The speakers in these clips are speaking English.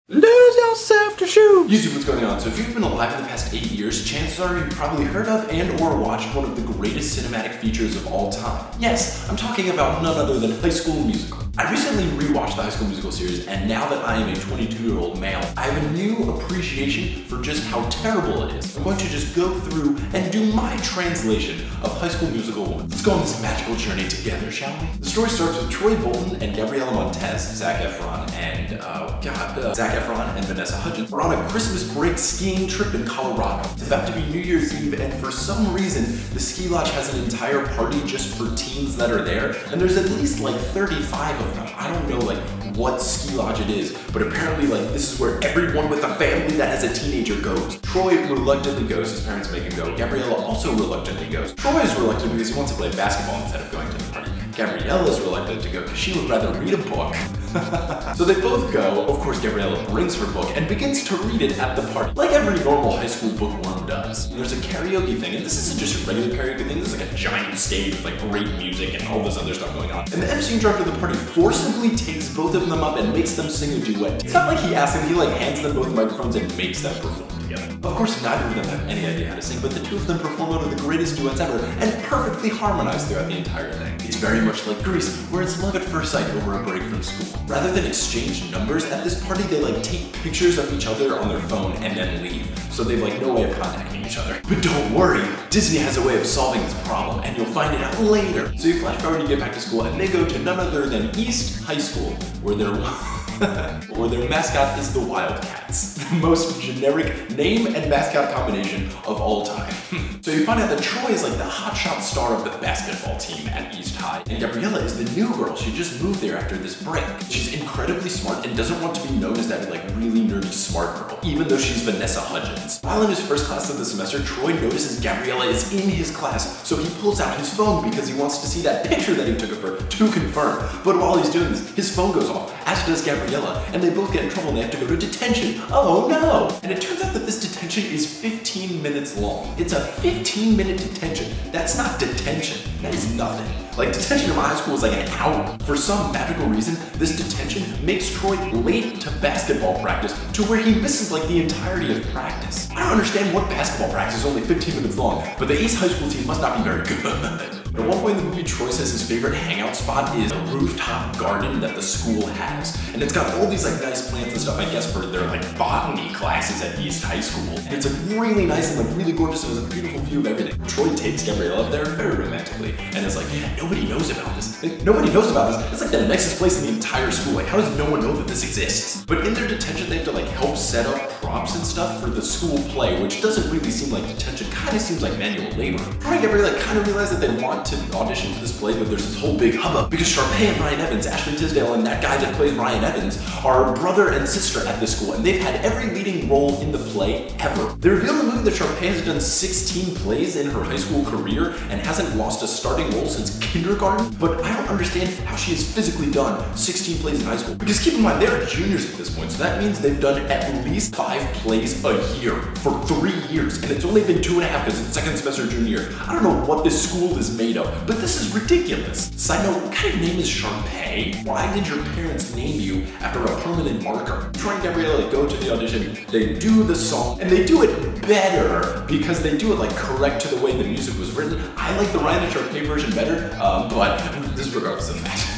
Lose yourself to Schubes. YouTube, what's going on? So if you've been alive in the past 8 years, chances are you've probably heard of and or watched one of the greatest cinematic features of all time. Yes, I'm talking about none other than High School Musical. I recently rewatched the High School Musical series, and now that I am a 22-year-old male, I have a new appreciation for just how terrible it is. I'm going to just go through and do my translation of High School Musical 1. Let's go on this magical journey together, shall we? The story starts with Troy Bolton and Gabriella Montez, Zac Efron, and Zac Efron and Vanessa Hudgens are on a Christmas break skiing trip in Colorado. It's about to be New Year's Eve, and for some reason, the ski lodge has an entire party just for teens that are there, and there's at least like 35 of them. I don't know like what ski lodge it is, but apparently like this is where everyone with a family that has a teenager goes. Troy reluctantly goes, his parents make him go. Gabriella also reluctantly goes. Troy is reluctant because he wants to play basketball instead of going to the party. Gabriella is reluctant to go because she would rather read a book. So they both go. Of course, Gabriella brings her book and begins to read it at the party, like every normal high school bookworm does. There's a karaoke thing, and this isn't just a regular karaoke thing, this is like a giant stage with like great music and all this other stuff going on. And the MC instructor of the party forcibly takes both of them up and makes them sing a duet. It's not like he asks them, he like hands them both microphones and makes them perform together. Of course, neither of them have any idea how to sing, but the two of them perform one of the greatest duets ever and perfectly harmonize throughout the entire thing. It's very much like Grease, where it's love at first sight over a break from school. Rather than exchange numbers at this party, they like take pictures of each other on their phone and then leave. So they've like no way of contacting each other. But don't worry, Disney has a way of solving this problem, and you'll find it out later. So you flash forward to get back to school, and they go to none other than East High School, where their mascot is the Wildcats. The most generic name and mascot combination of all time. So you find out that Troy is like the hotshot star of the basketball team at East High, and Gabriella is the new girl. She just moved there after this break. She's incredibly smart and doesn't want to be known as that like really nerdy smart girl, even though she's Vanessa Hudgens. While in his first class of the semester, Troy notices Gabriella is in his class, so he pulls out his phone because he wants to see that picture that he took of her to confirm. But while he's doing this, his phone goes off, as does Gabriella, and they both get in trouble and they have to go to detention. Oh no! And it turns out that this detention is 15 minutes long. It's a 15-minute detention. That's not detention. That is nothing. Like, detention in my high school is like an hour. For some magical reason, this detention makes Troy late to basketball practice to where he misses like the entirety of practice. I don't understand what basketball practice is only 15 minutes long, but the East High School team must not be very good. At one point in the movie, Troy says his favorite hangout spot is a rooftop garden that the school has. And it's got all these like nice plants and stuff, I guess, for their like botany classes at East High School. And it's like really nice and like really gorgeous, and there's a beautiful view of everything. Troy takes Gabriella up there very romantically and is like, yeah, nobody knows about this. Like, nobody knows about this. It's like the nicest place in the entire school. Like, how does no one know that this exists? But in their detention, they have to like help set up props and stuff for the school play, which doesn't really seem like detention, kind of seems like manual labor. Troy and Gabriella kind of realize that they want to audition for this play, but there's this whole big hubbub because Sharpay and Ryan Evans, Ashley Tisdale, and that guy that plays Ryan Evans are brother and sister at this school, and they've had every leading role in the play ever. They reveal in the movie that Sharpay has done 16 plays in her high school career and hasn't lost a starting role since kindergarten, but I don't understand how she has physically done 16 plays in high school. Because keep in mind, they're juniors at this point, so that means they've done at least 5 plays a year for 3 years, and it's only been 2.5 because it's second semester junior year. I don't know what this school is made of, but this is ridiculous. Side note, what kind of name is Sharpay? Why did your parents name you after a permanent marker? Troy and Gabriella go to the audition, they do the song, and they do it better because they do it like correct to the way the music was written. I like the Ryan and Sharpay version better, but this is regardless of that.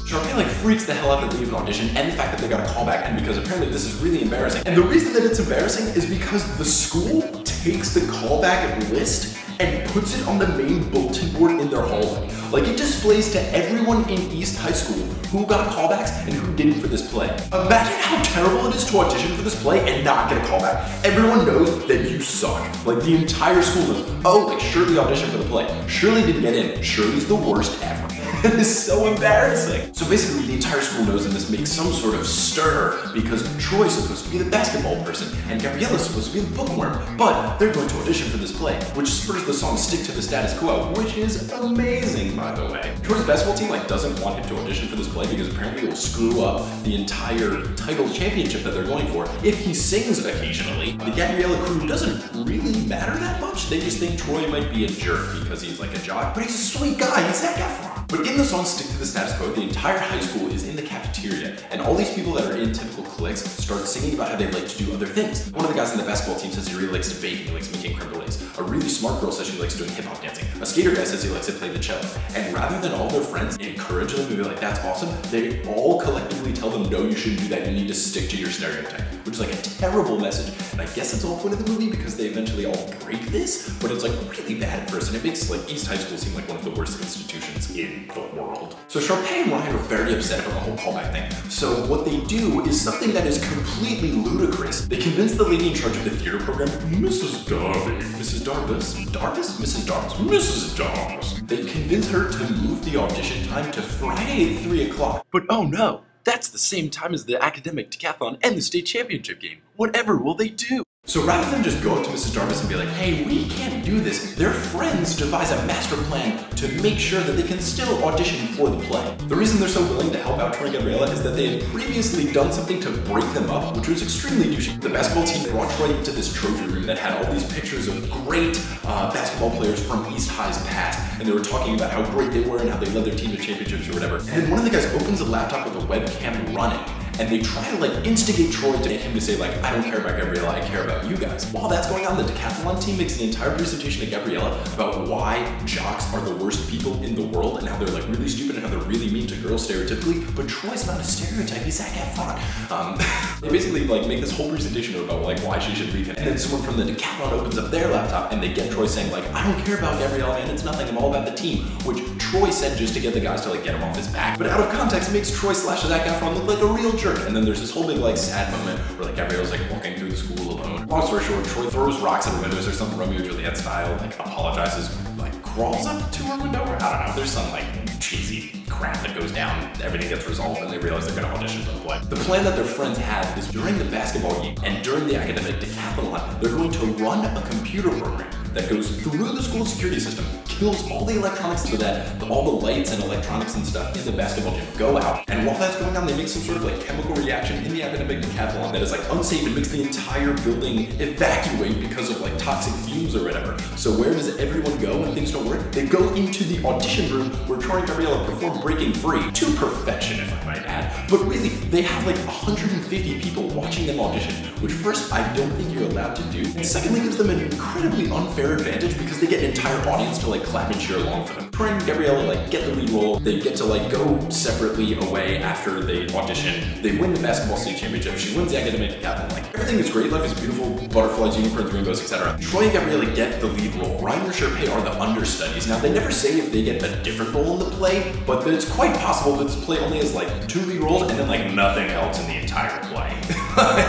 Sharpay like freaks the hell out that they leave an audition, and the fact that they got a callback, and because apparently this is really embarrassing. And the reason that it's embarrassing is because the school takes the callback list and puts it on the main bulletin board in their hallway. Like, it displays to everyone in East High School who got callbacks and who didn't for this play. Imagine how terrible it is to audition for this play and not get a callback. Everyone knows that you suck. Like, the entire school knows, oh, like, Shirley auditioned for the play. Shirley didn't get in. Shirley's the worst ever. It is so embarrassing. So basically, the entire school knows, and this makes some sort of stir because Troy's supposed to be the basketball person and Gabriella's supposed to be the bookworm, but they're going to audition for this play, which spurs the song "Stick to the Status Quo," which is amazing, by the way. Troy's basketball team like doesn't want him to audition for this play because apparently it will screw up the entire title championship that they're going for if he sings occasionally. The Gabriella crew doesn't really matter that much. They just think Troy might be a jerk because he's like a jock, but he's a sweet guy. He's Zac Efron. But in the song Stick to the Status Quo, the entire high school is in the cafeteria, and all these people that are in typical cliques start singing about how they like to do other things. One of the guys in the basketball team says he really likes to bake and he likes making creme brulees. A really smart girl says she likes doing hip-hop dancing. A skater guy says he likes to play the cello. And rather than all their friends encourage them to be like, that's awesome, they all collectively tell them, no, you shouldn't do that, you need to stick to your stereotype. Which is like a terrible message. And I guess it's the whole point of the movie because they eventually all break this, but it's like really bad at first, and it makes like East High School seem like one of the worst institutions in the world. So Sharpay and Ryan are very upset about the whole callback thing. So what they do is something that is completely ludicrous. They convince the lady in charge of the theater program, Mrs. Darby, Mrs. Darbus, Darbus? Mrs. Darbus, Mrs. Darbus. They convince her to move the audition time to Friday at 3 o'clock. But oh no, that's the same time as the academic decathlon and the state championship game. Whatever will they do? So rather than just go up to Mrs. Darbus and be like, hey, we can't do this, their friends devise a master plan to make sure that they can still audition for the play. The reason they're so willing to help out Troy and Gabriella is that they had previously done something to break them up, which was extremely douchey. The basketball team brought Troy into this trophy room that had all these pictures of great basketball players from East High's past, and they were talking about how great they were and how they led their team to championships or whatever. And then one of the guys opens a laptop with a webcam running, and they try to like instigate Troy to get him to say like, I don't care about Gabriella, I care about you guys. While that's going on, the decathlon team makes an entire presentation to Gabriella about why jocks are the worst people in the world and how they're like really stupid and how they're really mean to girls stereotypically, but Troy's not a stereotype, he's Zac Efron. They basically like make this whole presentation about like why she should leave him. And then someone from the decathlon opens up their laptop and they get Troy saying like, I don't care about Gabriella, man, it's nothing, I'm all about the team, which Troy said just to get the guys to like get him off his back. But out of context, it makes Troy / Zac Efron look like a real jerk. And then there's this whole big like sad moment where like Gabriella's like walking through the school alone. Long story short, Troy throws rocks at the windows or some Romeo and Juliet style, like apologizes, like crawls up to her window, or I don't know, there's some like cheesy crap that goes down, everything gets resolved, and they realize they're gonna audition for the play. The plan that their friends have is during the basketball game and during the academic decathlon, they're going to run a computer program that goes through the school security system, kills all the electronics so that all the lights and electronics and stuff in the basketball gym go out. And while that's going on, they make some sort of like chemical reaction in the academic decathlon that is like unsafe and makes the entire building evacuate because of like toxic fumes or whatever. So where does everyone go when things don't work? They go into the audition room where Troy and Gabriella perform Breaking Free to perfection, if I might add. But really, they have like 150 people watching them audition, which first, I don't think you're allowed to do. And secondly, gives them an incredibly unfair advantage because they get an entire audience to like clap and cheer along for them. Troy and Gabriella like get the lead role, they get to like go separately away after they audition, they win the basketball state championship, she wins the academic decathlon, like everything is great, life is beautiful, butterflies, unicorns, rainbows, etc. Troy and Gabriella get the lead role, Ryan and Sharpay are the understudies. Now they never say if they get a different role in the play, but it's quite possible that this play only has like 2 lead roles and then like nothing else in the entire play.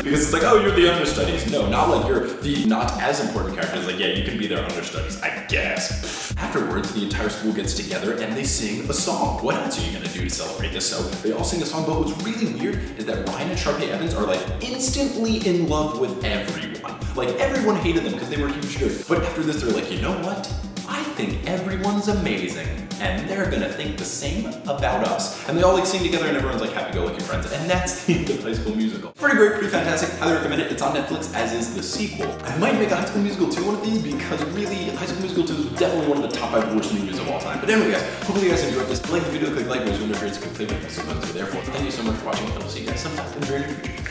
Because it's like, oh, you're the understudies. No, not like you're the not as important characters. Like, yeah, you can be their understudies, I guess. Afterwards, the entire school gets together and they sing a song. What else are you gonna do to celebrate this? So they all sing a song, but what's really weird is that Ryan and Sharpay Evans are like instantly in love with everyone. Like everyone hated them because they were huge jerks. But after this, they're like, you know what? I think everyone's amazing, and they're gonna think the same about us. And they all like sing together and everyone's like happy-go-lucky friends, and that's the end of High School Musical. Pretty great, pretty fantastic, highly recommend it. It's on Netflix, as is the sequel. I might make a High School Musical 2 one of these because really, High School Musical 2 is definitely one of the top 5 worst movies of all time. But anyway guys, hopefully you guys enjoyed this. Like the video, click like, there's one of your favorite episode buttons are there for. Thank you so much for watching, and we'll see you guys sometime in the very near future.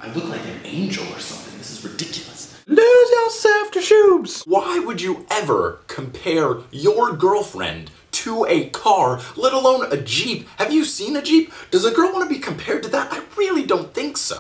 I look like an angel or something, this is ridiculous. Lose yourself to Schubes. Why would you ever compare your girlfriend to a car, let alone a Jeep? Have you seen a Jeep? Does a girl want to be compared to that? I really don't think so.